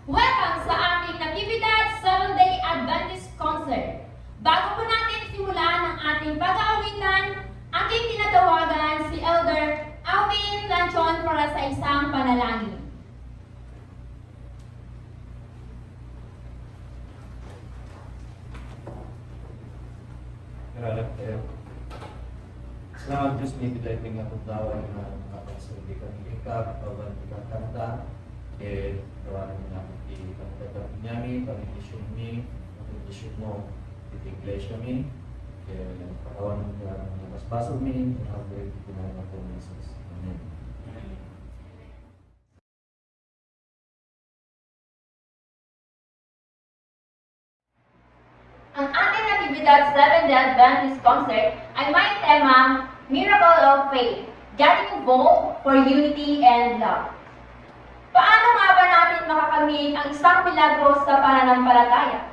Welcome sa ating Natividad Seventh-day Adventist Concert. Bago po natin simulan ang ating pag-aawitan, aking tinatawagan si Elder Alvin Lanchon para sa isang panalangin. Grabe kayo. Salamat Diyos, may bilang akong dawa na makapagsabi ka ng ikap, kawan ng kanta, kawan ng namin ipagtatap niyamin, pag-indisyon mi, pag-indisyon mo, itiglesh kami, kawan ng mas baso mi, kawan ng po ng Jesus. Amen. Ang ating Natividad Seventh-day Adventist Concert ay may temang Miracle of Faith, Getting Involved for Unity and Love. Paano nga ba natin makakamit ang isang milagro sa pananampalataya?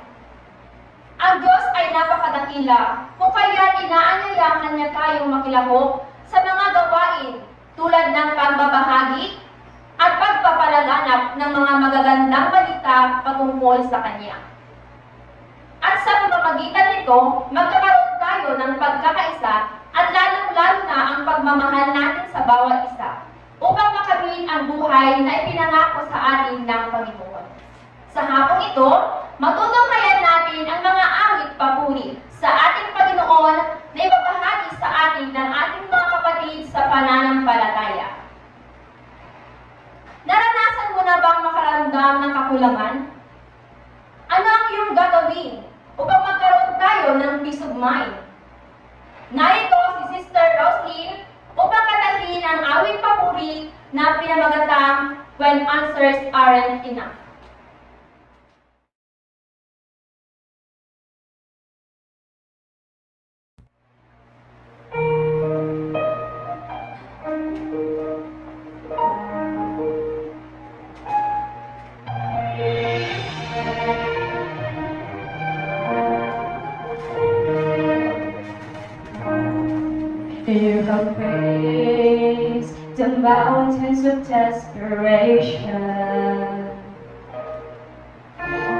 Ang Diyos ay napakadakila kung kaya inaanyayahan niya tayong makilahok sa mga gawain tulad ng pagbabahagi at pagpapalaganap ng mga magagandang balita patungkol sa Kanya. At sa pamamagitan nito, magkakaroon tayo ng pagkakaisa at lalong-lalo na ang pagmamahal natin sa bawat isa upang makamit ang buhay na ipinangako sa atin ng Panginoon. Sa hapong ito, matutunghayan natin ang mga awit papuri sa ating Panginoon na ibabahagi sa atin ng ating mga kapatid sa pananampalataya. Naranasan mo na bang makaramdam ng kakulangan? Ano ang iyong gagawin upang magkaroon tayo ng peace of mind? Narito si Sister Roslyn upang katahin ang awit papuri na pinamagatang When Answers Aren't Enough. You have raised the mountains of desperation.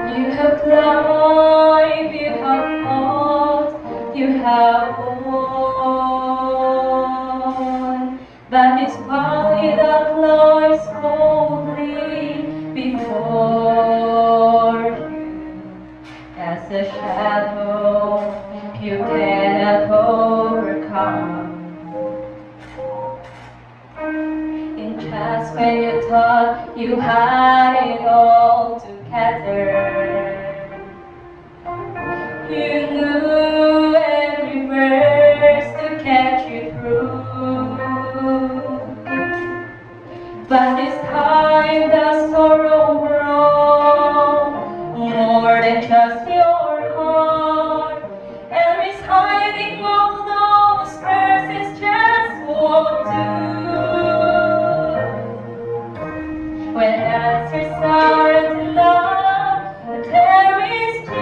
You have climbed, you have fought, you have won. But despite that lies coldly before you, as a shadow you cannot overcome. In just when you thought you had it all together, you knew every verse to catch you through. But this time the sorrow broke more than just your heart, and is hiding all those verses just won't do. When answers aren't enough, there is Jesus.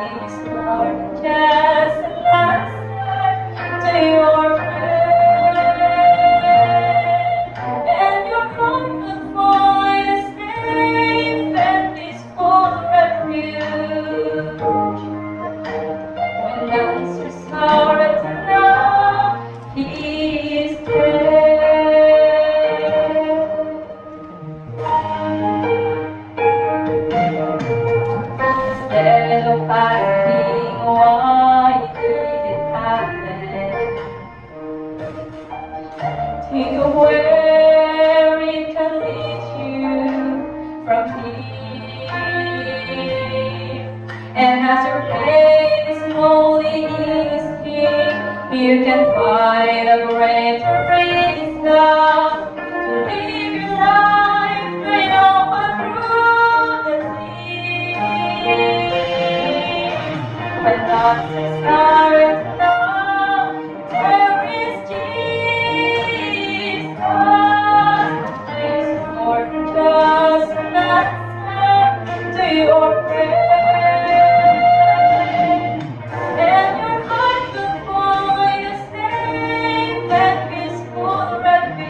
He's more than just an answer to your prayer, and your heart will find a safe and peaceful refuge. When answers aren't enough, He is there. Instead of asking why did it happen, think of where it can lead you from here. And as your faith is slowly easing, you can find a greater reason to live your life straight up and through the sea. When answers aren't enough, there is Jesus. He's more than just an answer to your prayer, and your heart will find a safe and peaceful refuge.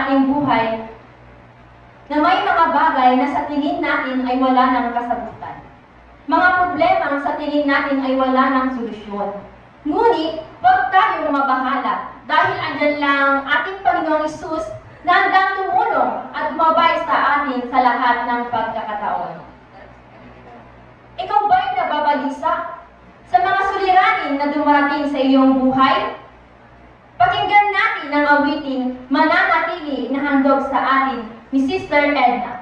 ating buhay na may mga bagay na sa tingin natin ay wala ng kasagutan. Mga problema sa tingin natin ay wala ng solusyon. Ngunit, huwag tayong mabahala dahil andyan lang ating Panginoong Hesus na handang tumulong at gumabay sa atin sa lahat ng pagkakataon. Ikaw ba'y nababalisa sa mga suliranin na dumarating sa iyong buhay? Pakinggan natin ang awiting Mananatili na handog sa atin ni Sister Edna.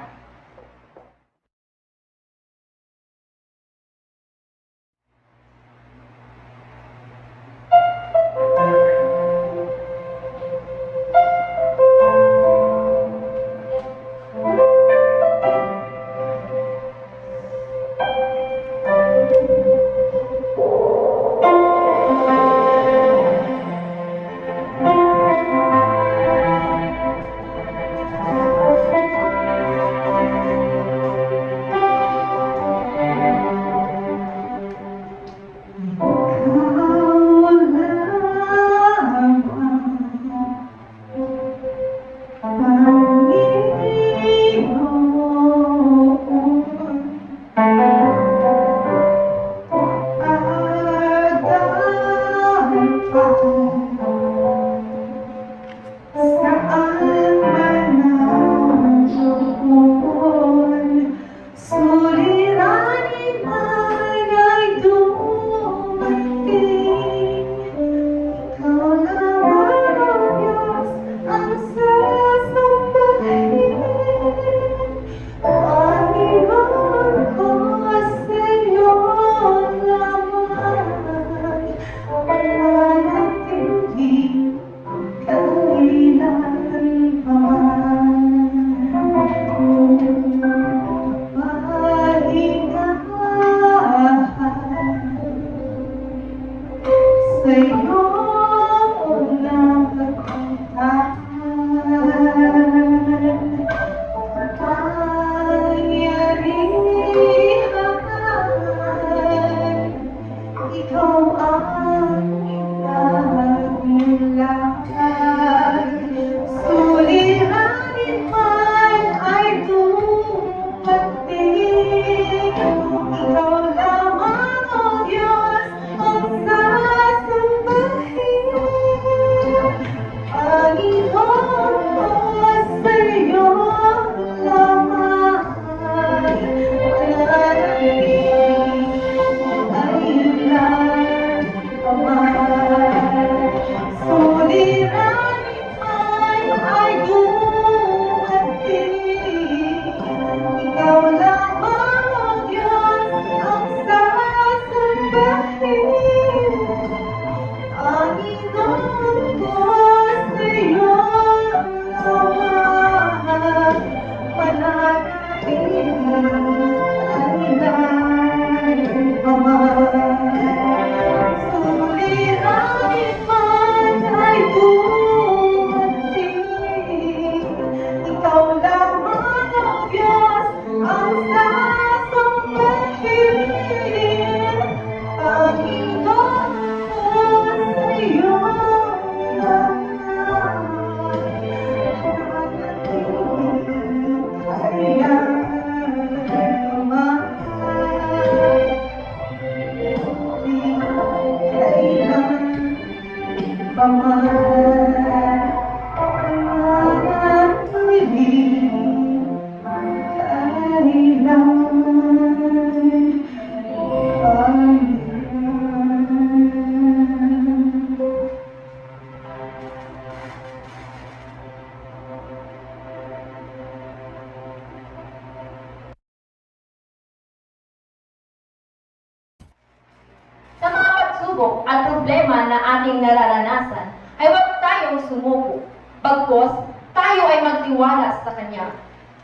Sa mga pagsubok at problema na ating nararanasan, ay huwag tayong sumuko. Bagkus, tayo ay magtiwala sa Kanya.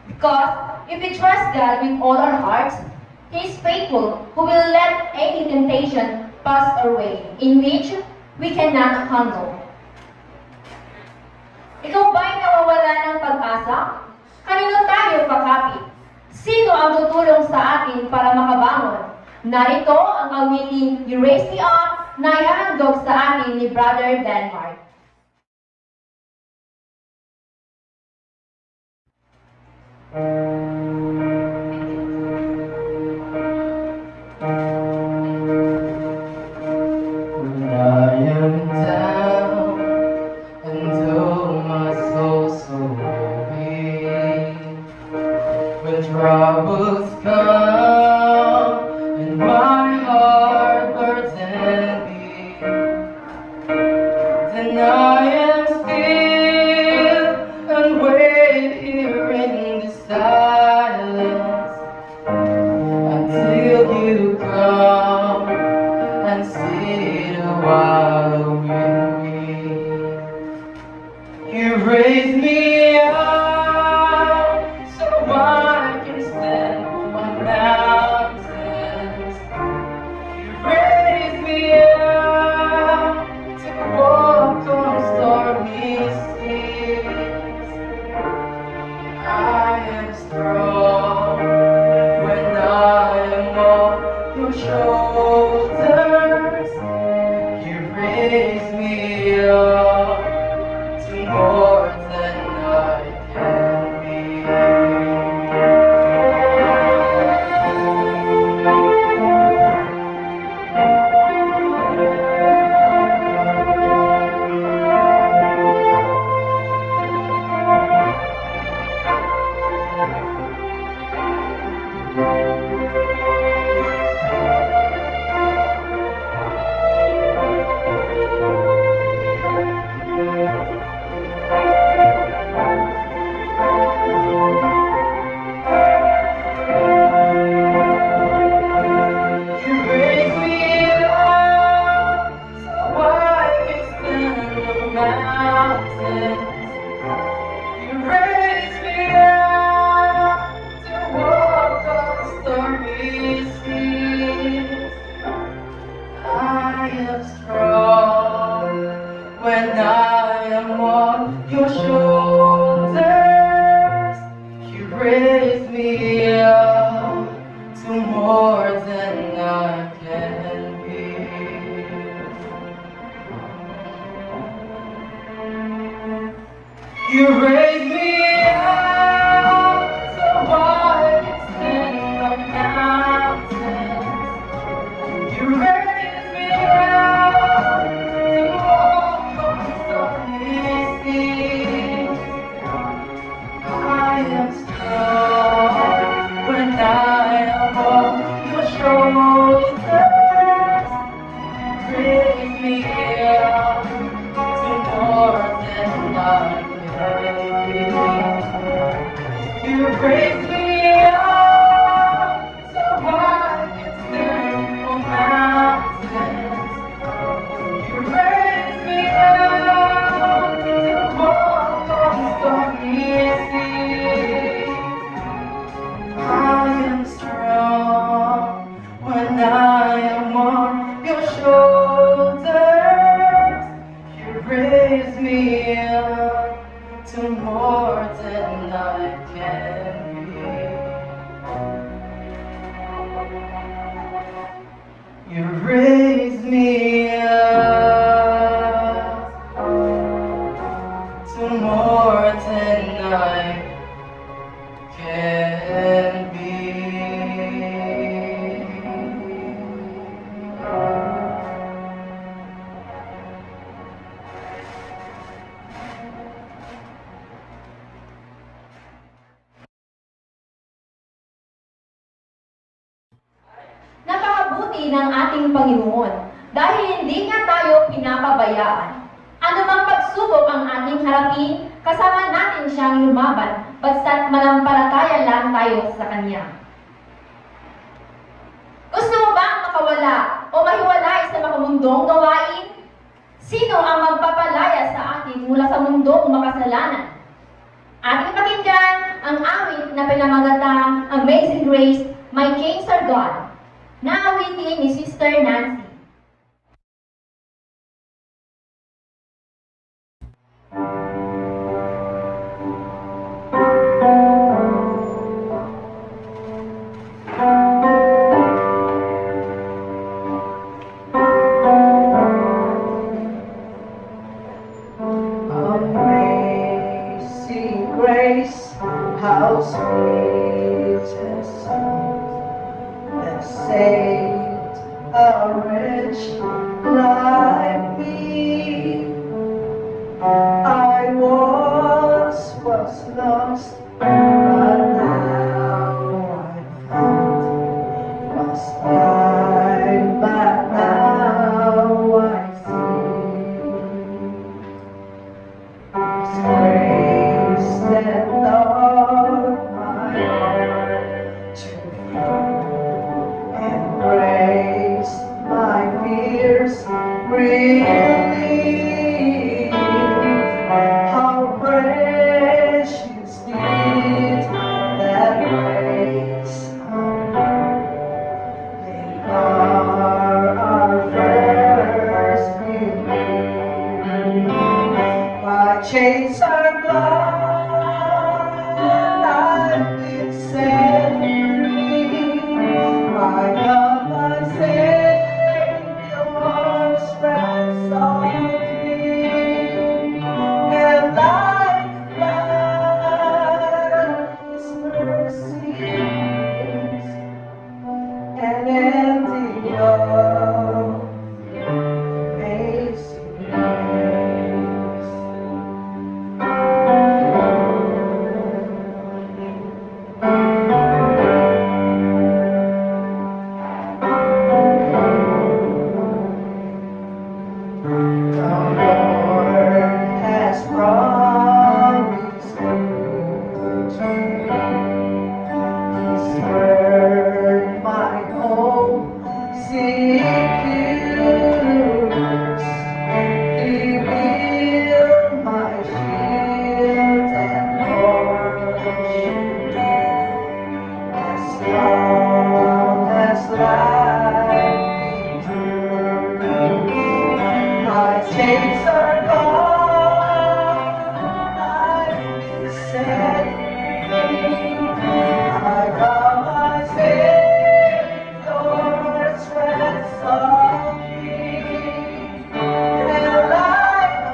Because if we trust God with all our hearts, He is faithful, who will let any temptation pass our way, in which we cannot handle. Ikaw ba'y nawawala ng pag-asa? Kanino tayo kakapit? Sino ang tutulong sa atin para makabangon? Narito ang awiting You Raise Me Up na ihahandog sa atin ni Brother Denmark. When I am down and oh my soul so weary, when troubles come and my heart burdened be, then I am still and wait here in the silence until you come and sit a while with me. You raise me up so I can stand on mountains. You raise me up to walk on stormy seas. I am strong when I am on your shoulders. You raise me up to more than I can be. You raise me up so I can stand on mountains. You raise me up to walk on stormy seas. I am strong when I am on your shoulders. You raise me up to more than I can be. You raise me up so I can stand on mountains. You raise me up to walk on stormy seas. I am strong when I am on your shoulders. Raise me up to more than I can be. You raise me up so I can stand on mountains. You raise me up to walk on stormy seas. I am strong when I am on your shoulders. You raise me up to more than I can be. You raise me up to more than I can be. Napakabuti ng ating Panginoon dahil hindi niya tayo pinapabayaan. Ano mang pagsubok ang ating harapin, kasama natin siyang lumaban, basta't manampalataya lang tayo sa Kanya. Gusto mo bang makawala o mahiwalay sa makamundong gawain? Sino ang magpapalaya sa atin mula sa mundong makasalanan? Ating pakinggan ang awit na pinamagatang Amazing Grace, My Kings Are God, na awitin ni Sister Nancy. Amazing grace, how sweetest song that saved a wretch like me. I once was lost, but now I'm found. Was blind, but now I see. His grace that taught my heart to fear, embraced my fears, relieved. How precious did that grace appear. They are our first belief. My chains are gone, I've been set free. My God, my Savior, spreads on me. And like a flood, His mercy is an empty love, amazing grace. The Lord has promised me. His word, my hope, secures. He will my shield and portion. As long as life endures, my chains are gone, I've been set free. I found my Savior's rest on me, and like a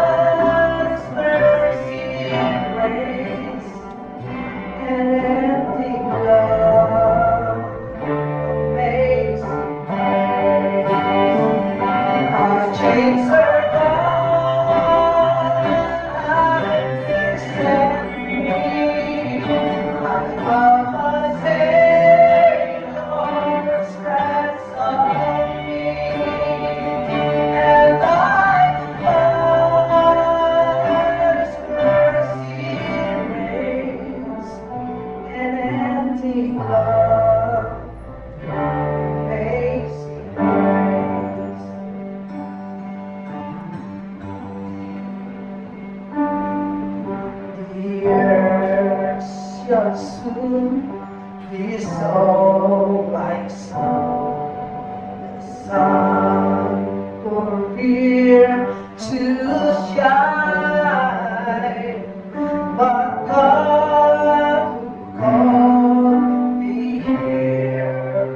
flood's mercy and grace, an empty love, amazing grace. Our chains are gone, I've been set free. I found my Savior's rest on me, and like a flood's mercy rains, an empty love, amazing grace. The earth shall soon be so like snow. The sun forbear to shine, but God who called me here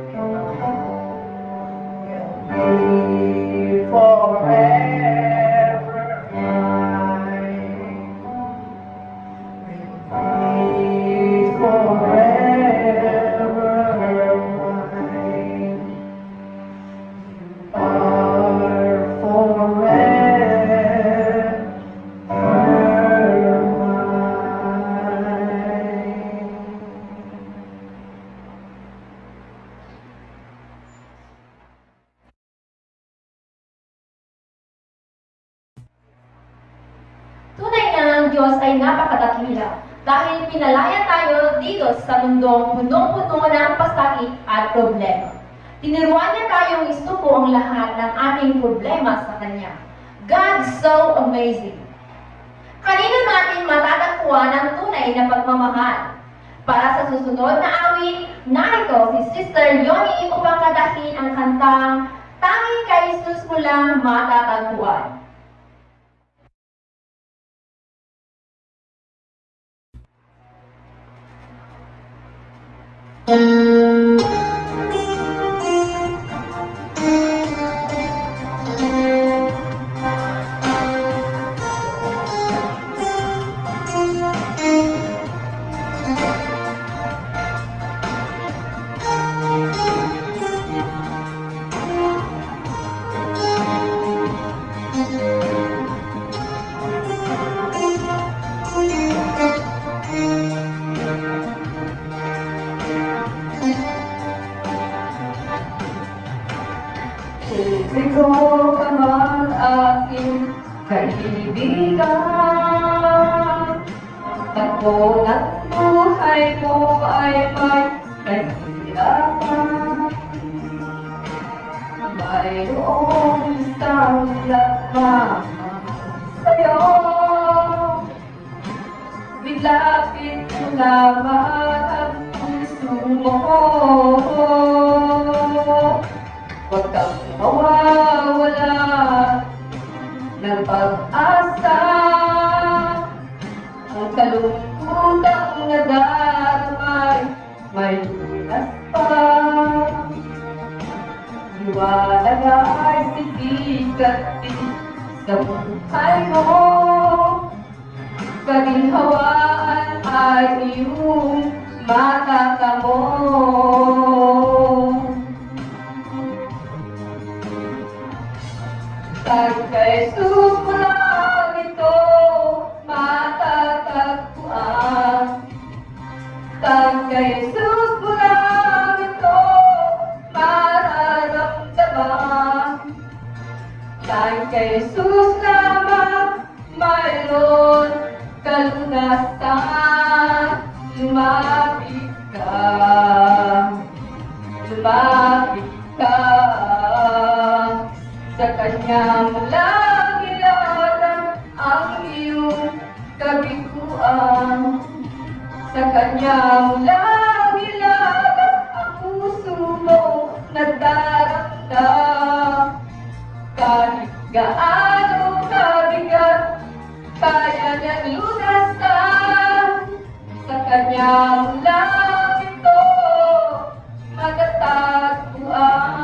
will be forever mine. Will be forever mine. You are forever mine. Tunay nga ang Diyos ay napakadakila dahil pinalaya tayo dito sa mundong punong-puno ng pasakit at problema. Tinuruan niya tayong isuko ang lahat ng ating problema sa Kanya. God's so amazing. Kanino natin matatagpuan ang tunay na pagmamahal? Para sa susunod na awit, narito si Sister Yoni upang kadahin ang kantang Tanging kay Jesus mo lang matatagpuan. Ikaw ka man aking kaibigan. Takbo ng buhay mo ay may kahirapan. Mayroong isang lamang sa'yo. Bilapit mo lamang ang puso mo. Huwag kang mawawala ng pag-asa. Ang kalungkutang nadarama may lunas pa. Liwanag ay sisikat din sa buhay mo. Kaginhawaan ay iyong matatamo. Tag kay Jesus mo lang ito matatagpuan. Tag kay Jesus mo lang ito mararamdaman. Tag kay Jesus lamang mayroon kalunasan. Lumapit ka, lumapit ka. Sa Kanya mo lang ilalang ang iyong kabiguan. Sa Kanya mo lang ilalang ang puso mo nagdaramdam. Kahit gaano kabigat, kaya niyang lunasan. Sa Kanya mo lang ito matatagpuan.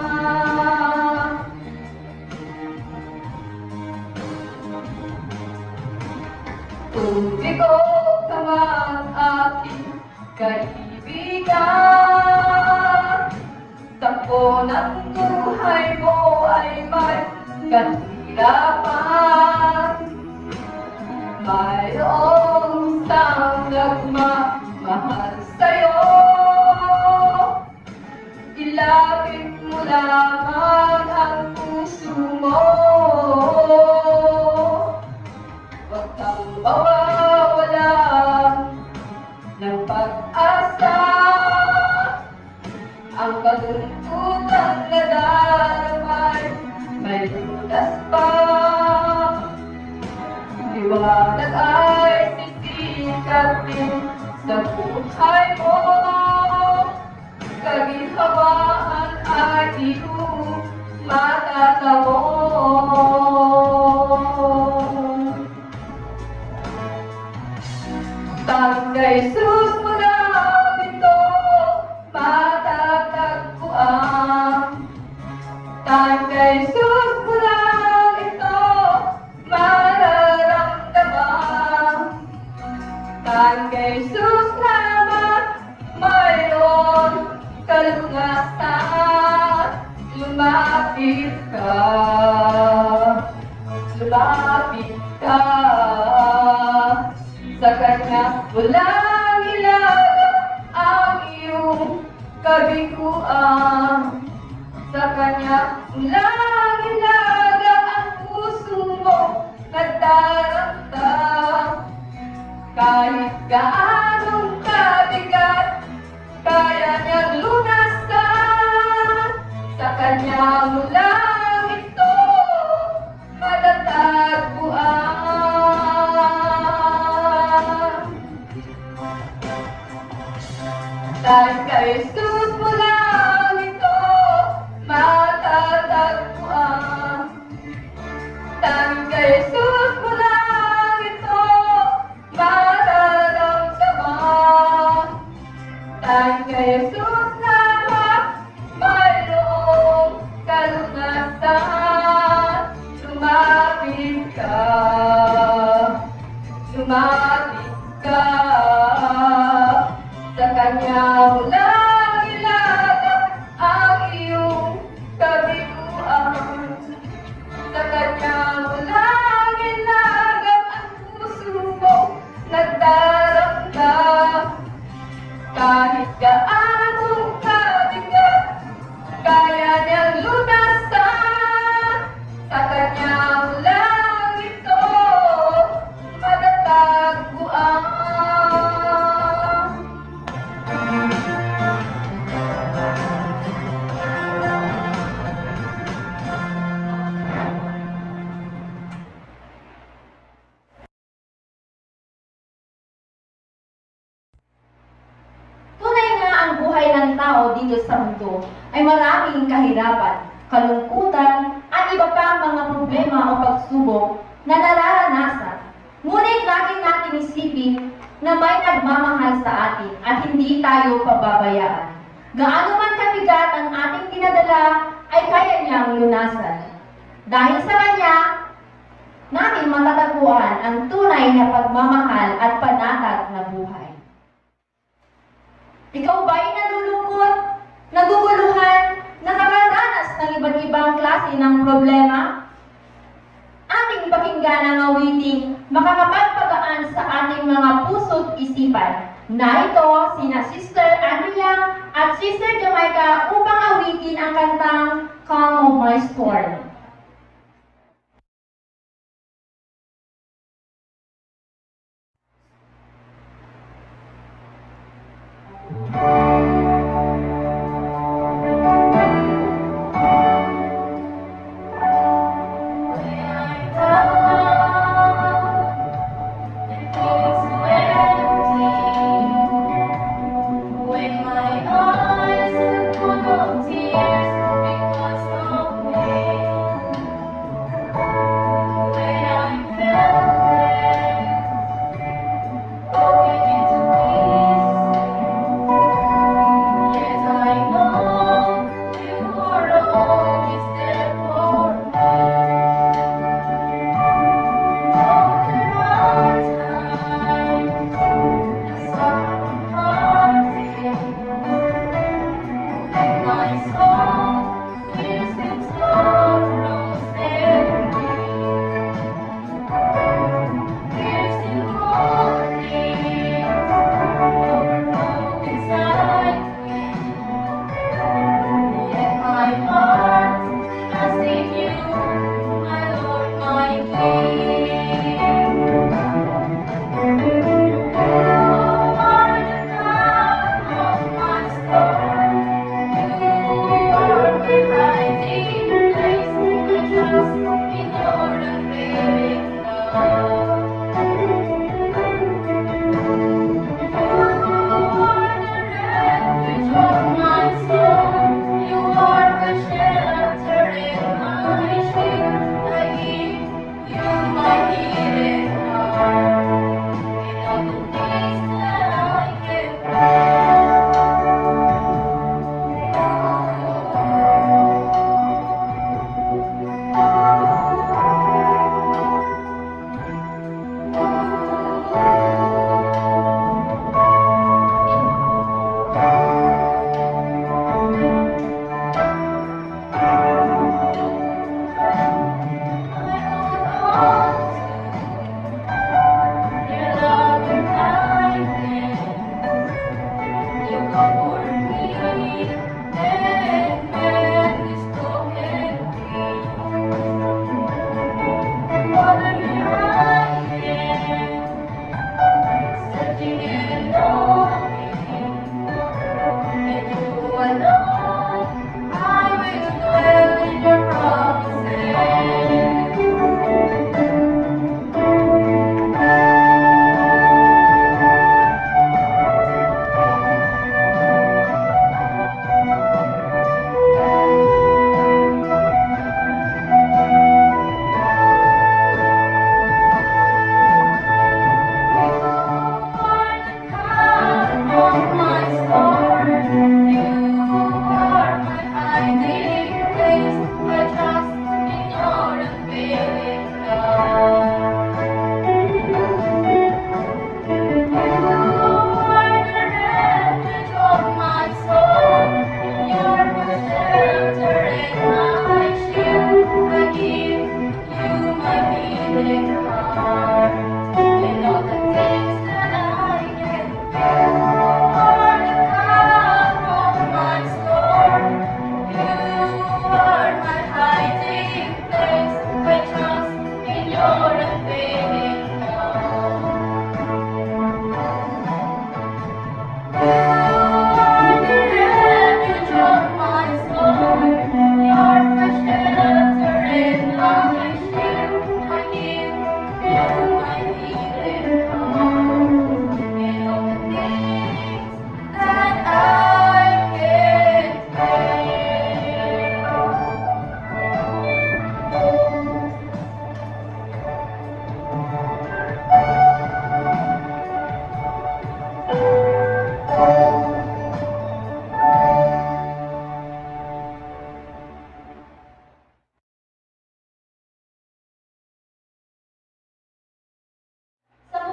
Tubigo ka man aking kaibigan. Takbo ng buhay mo ay may kahirapan. Mayroong isang nagmamahal sa'yo. Ilapit mo lamang ang puso mo. Huwag kang mawawala ng pag-asa. Ang kalungkutang nadaramay may lunas pa. Liwanag ay sisikat din sa buhay mo. Kaginhawaan ay iyong matatamo. Tag kay Jesus mo lang ito matatagpuan. Tag kay Jesus mo lang ito mararamdaman. Tag kay Jesus lamang mayroon kalunasan. Lumapit ka, lumapit ka. Sa Kanya walang ilalang ang iyong kabiguan. Sa Kanya walang ilalang ang puso mo nagdaramdam. Kahit gaanong kabigat, kaya niyang lunasan. Sa Kanya mo lang ito matatagpuan. Dahil kay Jesus mo lang ito matatagpuan. Dahil kay Jesus mo lang ito mararamdaman. Dahil kay Jesus lamang mayroong kalunasan. Lumapit ka, lumapit ka. Sa Kanya mo lang ilalang ang iyong kabiguan. Sa Kanya mo lang bumabaho dito sa mundo ay maraming kahirapan, kalungkutan, at iba pang mga problema o pagsubok na nararanasan. Ngunit lagi natin isipin na may nagmamahal sa atin at hindi tayo pababayaan. Gaano man kabigat ang ating dinadala ay kaya niyang lunasan. Dahil sa Kanya, natin matatagpuan ang tunay na pagmamahal at panatag na buhay. Ikaw ba'y nalulungkot, naguguluhan, nakakaranas ng iba't ibang klase ng problema? Ating pakinggan ang awiting makakapagpagaan sa ating mga puso't isipan na ito sina Sister Andrea at Sister Jamaica upang awitin ang kantang Calm of My Storm. When my eyes are full of tears because of pain.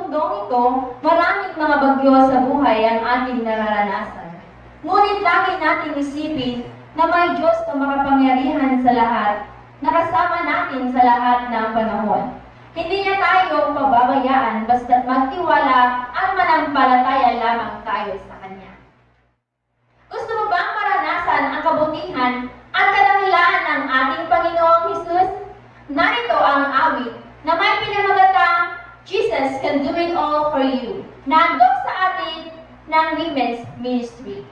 mundong ito, maraming mga bagyo sa buhay ang ating nararanasan. Ngunit lagi nating isipin na may Diyos na makapangyarihan sa lahat, nakasama natin sa lahat ng panahon. Hindi niya tayo pababayaan basta't magtiwala at manampalataya lamang tayo sa Kanya. Gusto mo bang maranasan ang kabutihan at kadakilaan ng ating Panginoong Hesus? Narito ang awit na may pinamagatang Jesus can do it all for you. Nandog sa atin ng Women's Ministry.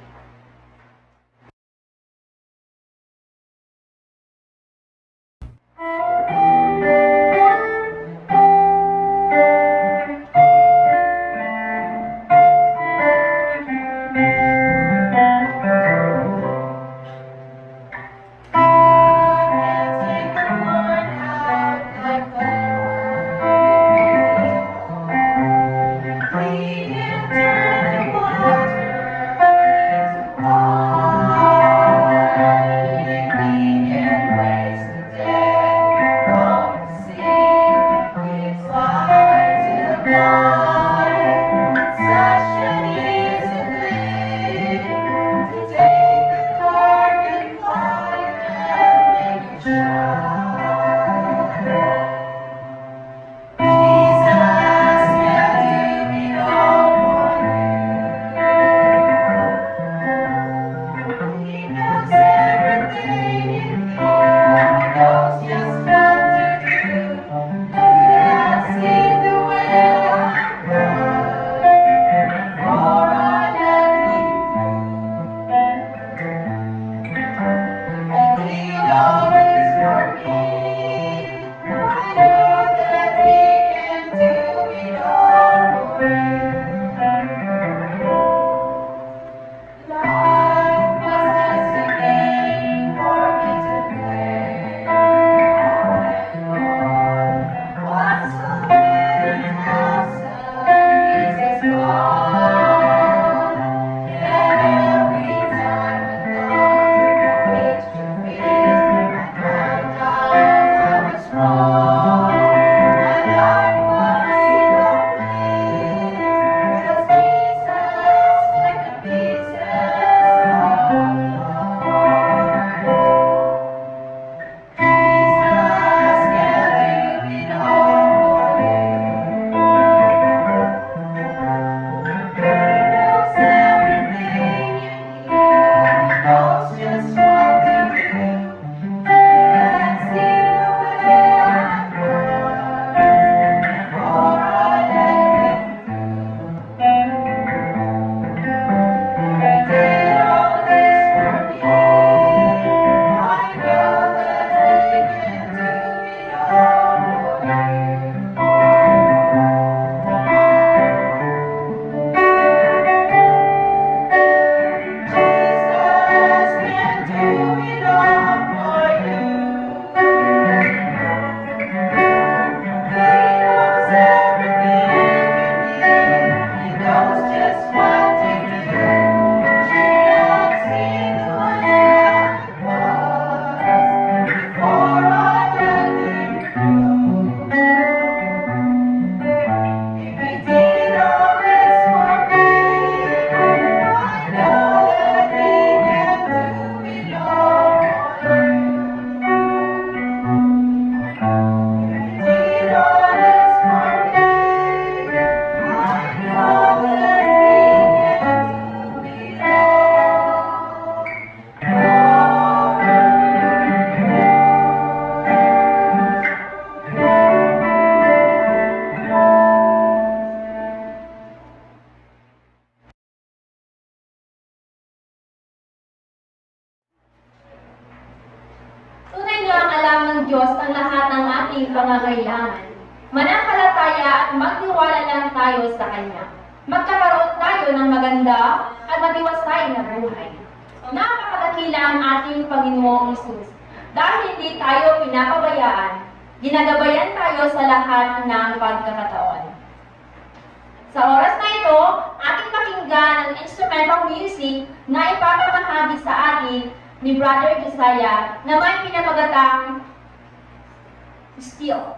Diyos ang lahat ng ating pangangailangan. Manampalataya at magtiwala lang tayo sa Kanya. Magkakaroon tayo ng maganda at matiwasay na buhay. Napakadakila ang ating Panginoong Hesus. Dahil hindi tayo pinapabayaan, ginagabayan tayo sa lahat ng pagkakataon. Sa oras na ito, ating pakinggan ang instrumental music na ipapamahagi sa atin ni Brother Josiah na may pinamagatang Still.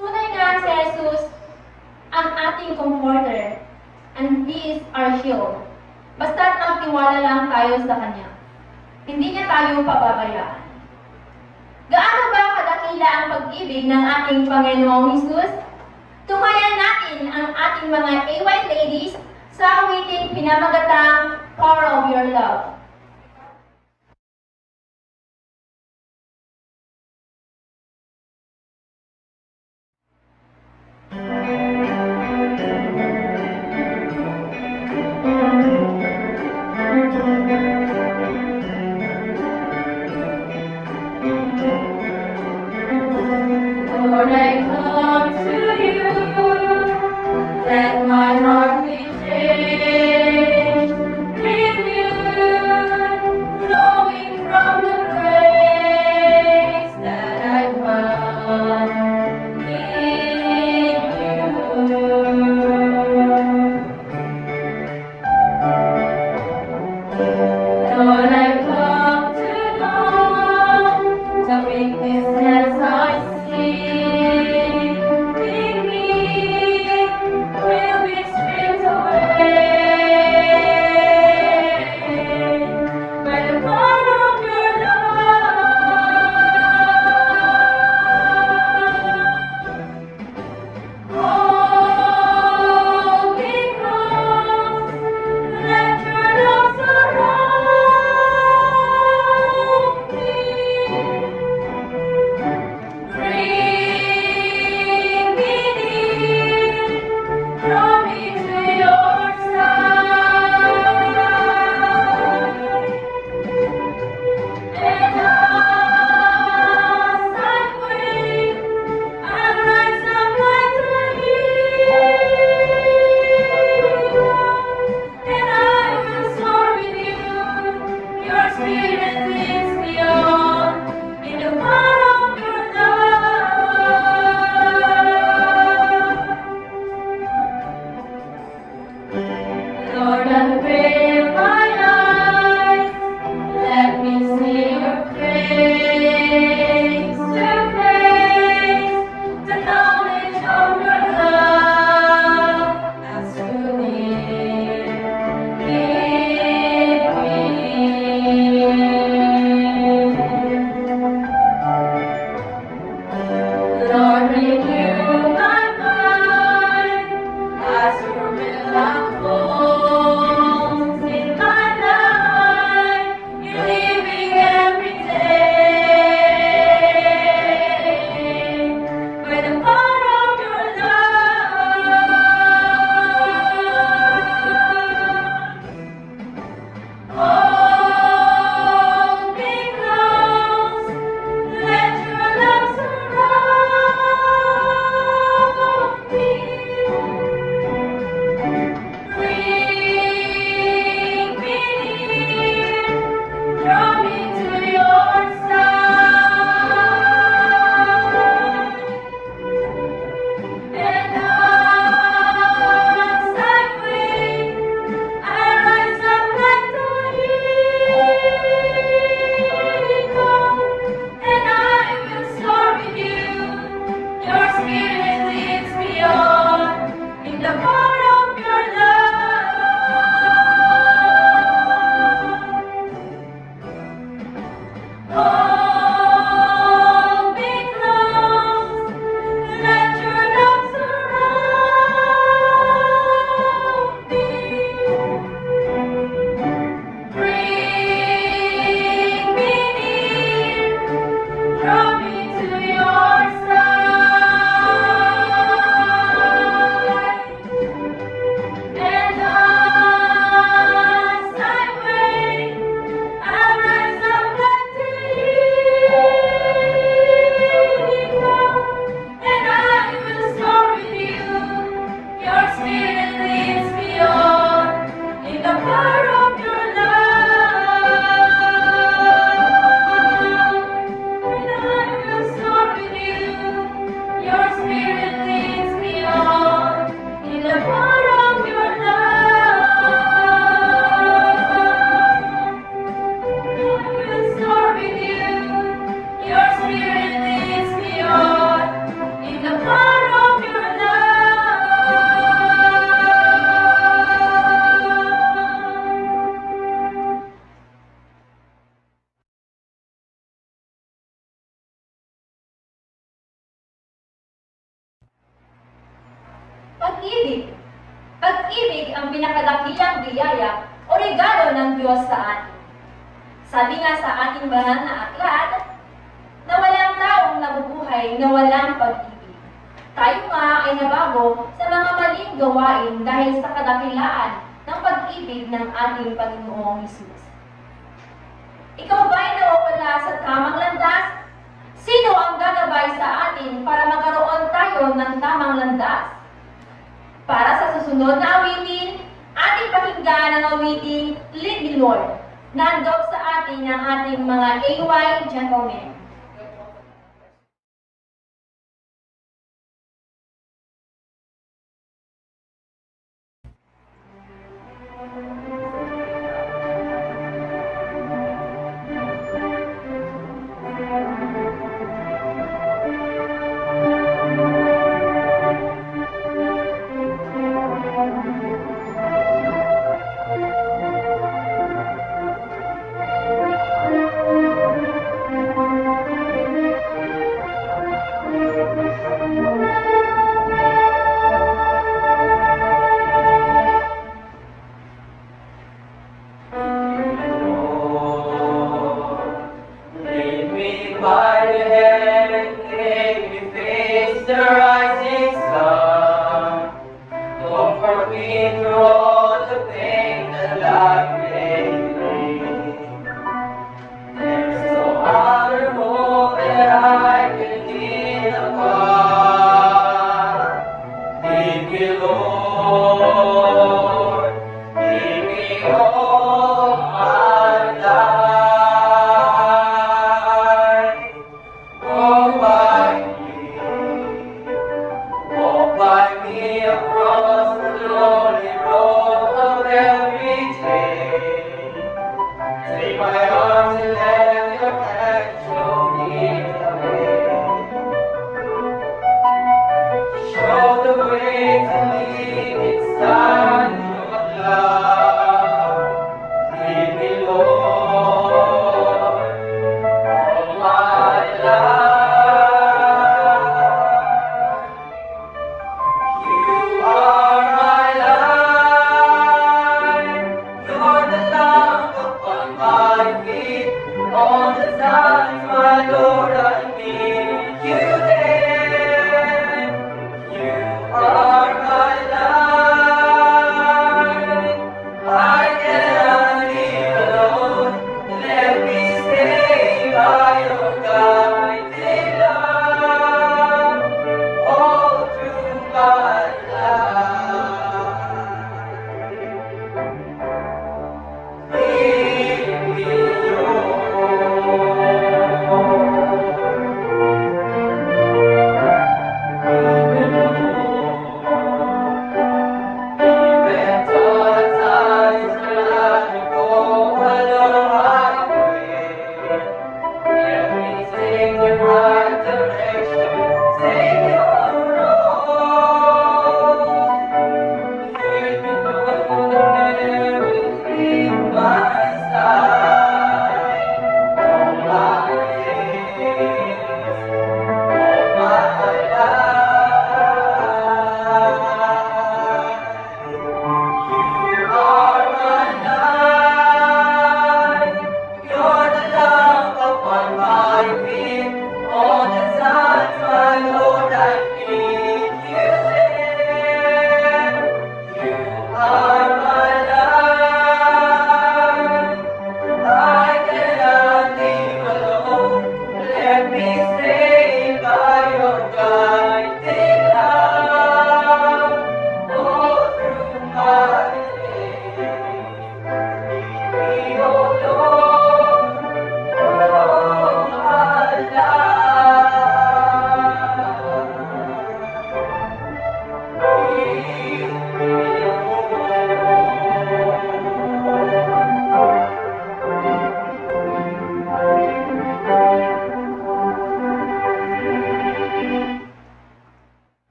Tunay nga si Jesus ang ating comforter, and He is our shield. Basta't magtiwala lang tayo sa Kanya. Hindi niya tayo pababayaan. Gaano ba kadakila ang pag-ibig ng ating Panginoong Jesus? Tumayan natin ang ating mga AY ladies sa awiting pinamagatang Power of Your Love. Lord, I come to you, let my heart be changed, renewed, flowing from the grace that I found in you. Lord, unveil my eyes. Let me see your face to face, the knowledge of your love as too near. Keep me. Lord, renew my mind as your will unfolds in my life. You're living every day by the power of your love. Hold me close, let your love surround me. Bring me near, draw me to your side. And as I wait, I rise up like the eagle, and I will soar with you. Your spirit leads me on in the power of your love. Hold me close, let your love surround me. Bring me near, draw me to your side. And as I wait, I rise up like the eagle, and I will soar with you. Your spirit leads me on in the power of your love. And I will soar with you. Your spirit leads me on in the power of your love. I will soar with you. Your spirit leads me on in the power of your love. Pag-ibig. Pag-ibig ang pinakadakilang biyaya o regalo ng Diyos sa atin. Sabi nga sa ating banal na aklat, na walang taong nabubuhay na walang pag-ibig. Tayo nga ay nabago sa mga maling gawain dahil sa kadakilaan ng pag-ibig ng ating Panginoong Hesus. Ikaw ba'y nawawala sa tamang landas? Sino ang gagabay sa atin para magkaroon tayo ng tamang landas? Para sa susunod na awitin, ating pakinggan ang awiting Lead Me Lord, na handog sa atin ng ating mga AY gentlemen. Lead me by the hand and make me face the rising sun. Comfort me through all the pain that life may bring. There's no other hope that I can lean upon. Lead me, Lord. Lead me all my life. Walk by me across the lonely road of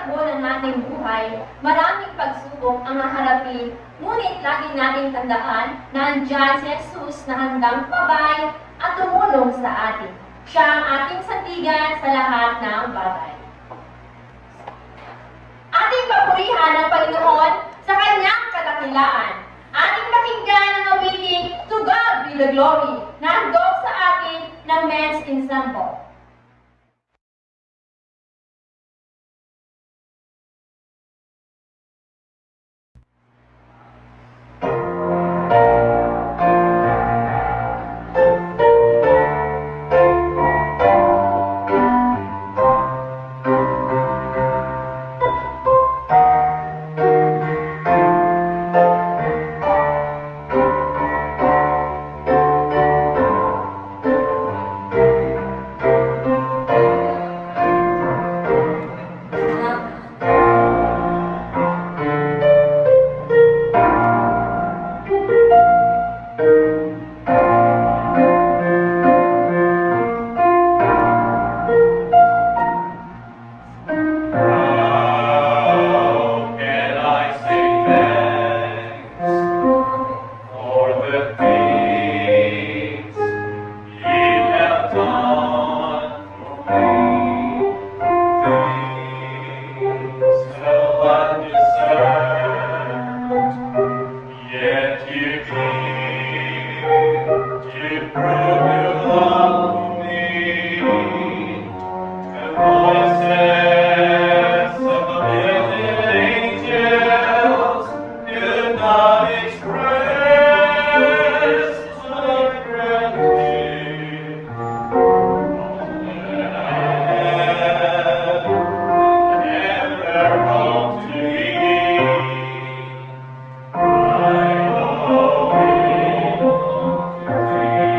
takbo ng ating buhay, maraming pagsubok ang haharapin, ngunit lagi nating tandaan na andyan si Jesus na handang pabay at tumulong sa atin. Siya ang ating sandigan sa lahat ng bagay. Ating papurihan ang Panginoon sa kanyang kadakilaan. Ating pakinggan ang awiting To God be the glory na handog sa atin ng Men's Ensemble. How can I say thanks for the things you have done for me? Things so undeserved, yet you give to prove your love for me. The voices of the million angels could not express my gratitude. All that I have ever hoped to be, I owe it to thee.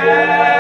Yeah.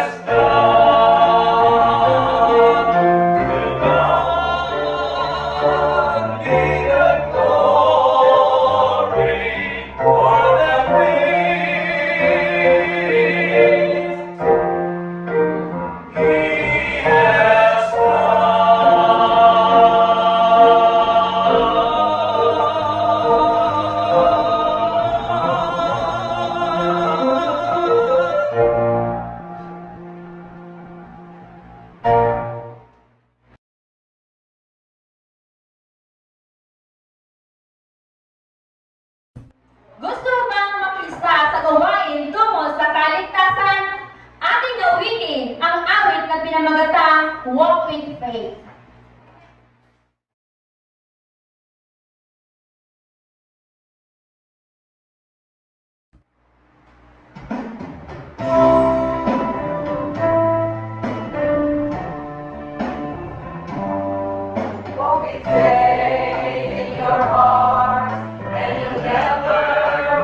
faith. Walk with faith in your heart, and you'll never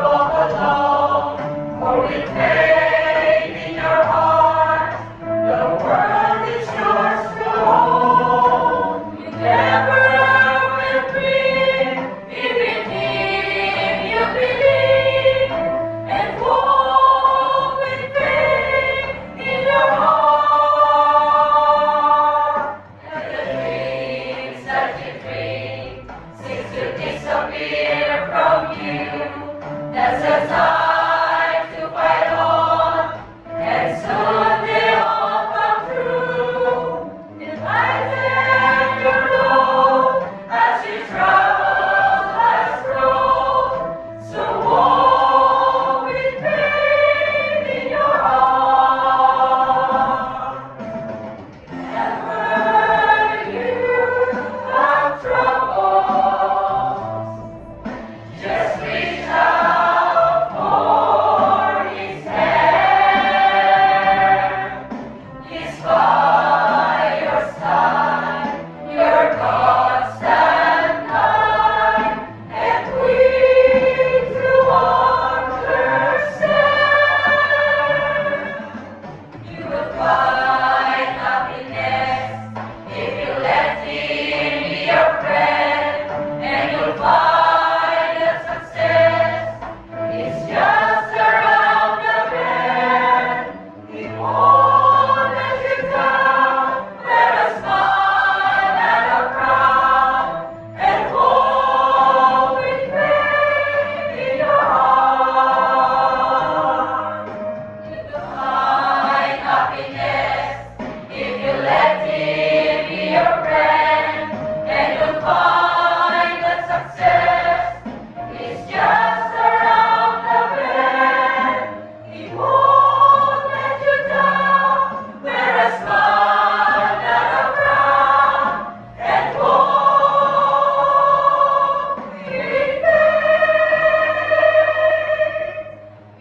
walk alone. For with faith in your heart, the world is yours to own. You never will dream if in Him you believe, and walk with faith in your heart. And the dreams that you dream seems to disappear from you. That's the time to fight on, and soon they all come true. Enlighten your road as you travel life's road. So walk with faith in your heart. Whenever you have troubles, just reach out for His hand. He's by your side, your constant guide, and quick to understand. You will find happiness if you let Him be your friend, and you'll find that success is just around the bend. He won't let you down. Wear a smile and a frown, and walk with faith in your heart. You will find happiness if you let Him be your friend, and you'll find that success is just around the bend. He won't let you down. Wear a smile and a frown, and walk with faith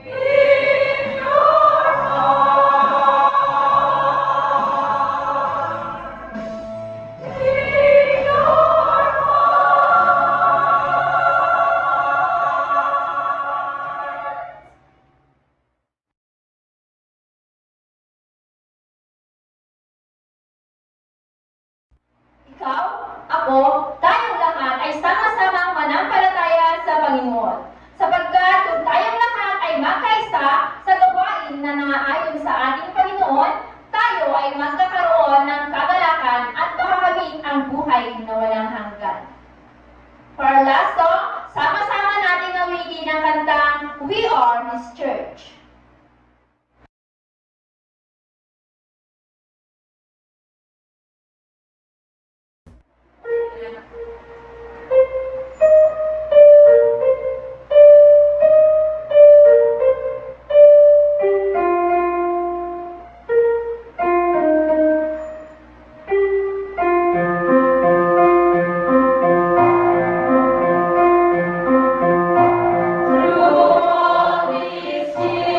in your heart. In your heart. Ikaw, ako, tayong lahat ay sama-samang manampalataya sa Panginoon. Sapagkat kung tayong lahat ay magkaisa sa gawain na nangaayon sa ating Panginoon, tayo ay magkakaroon ng kagalakan at makakamit ang buhay na walang hanggan. For our last song, sama-sama nating awitin ang kantang We Are His Church. Through all these years,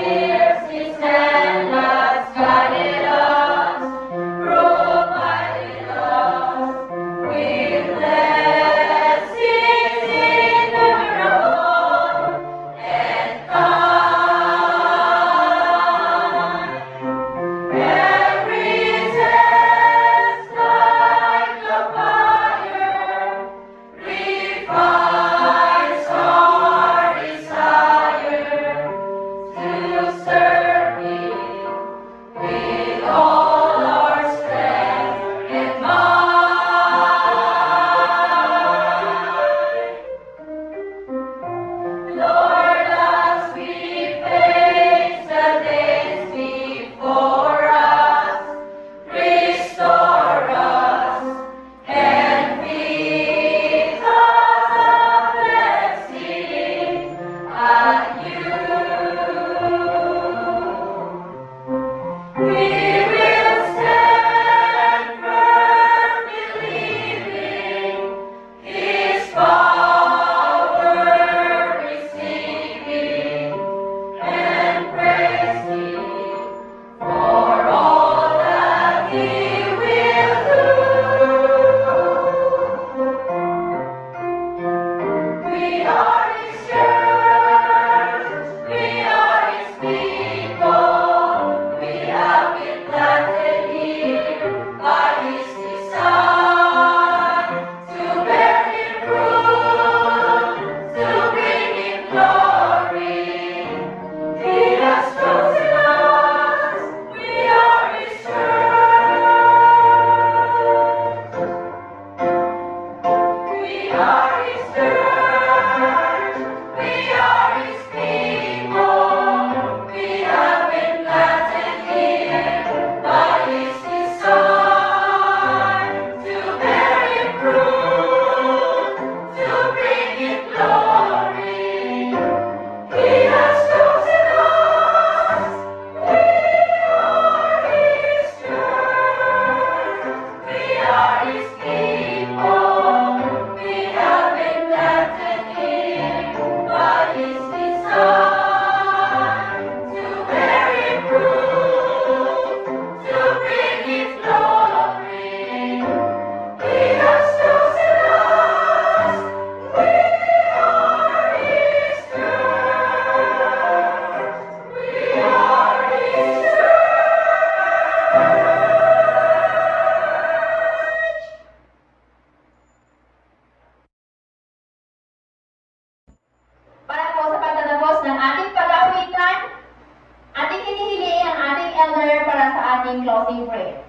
ating closing prayer.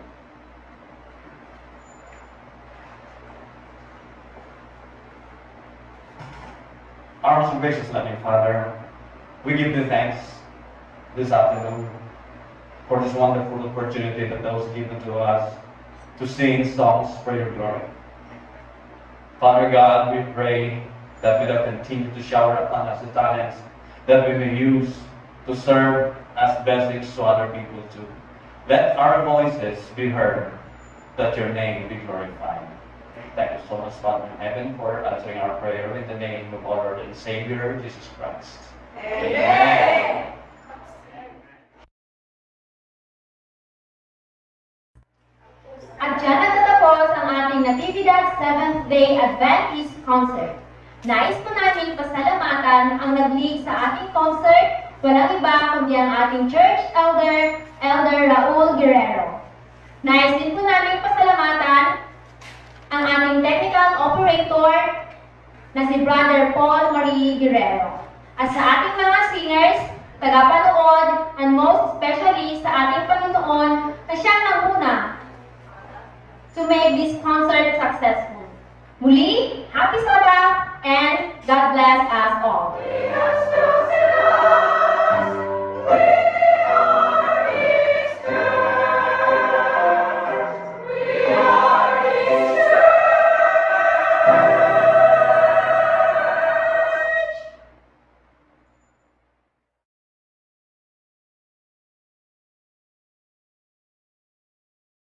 Our most gracious loving Father, we give you thanks this afternoon for this wonderful opportunity that was given to us to sing songs for your glory. Father God, we pray that you will continue to shower upon us the talents that we may use to serve as blessings to other people too. Let our voices be heard, that your name be glorified. Thank you so much, Father in heaven, for answering our prayer in the name of our Lord and Savior, Jesus Christ. Amen. At dyan nagtatapos ang ating Natividad Seventh-day Adventist Concert. Nais po namin pasalamatan ang nag-lead sa ating concert, walang iba kundi ang ating church elder, Elder Raul Guerrero. Nais din po namin pasalamatan ang ating technical operator na si Brother Paul Marie Guerrero. At sa ating mga singers, tagapanood, and most especially sa ating Panginoon na siyang nanguna to make this concert successful. Muli, happy Sabbath and God bless us all.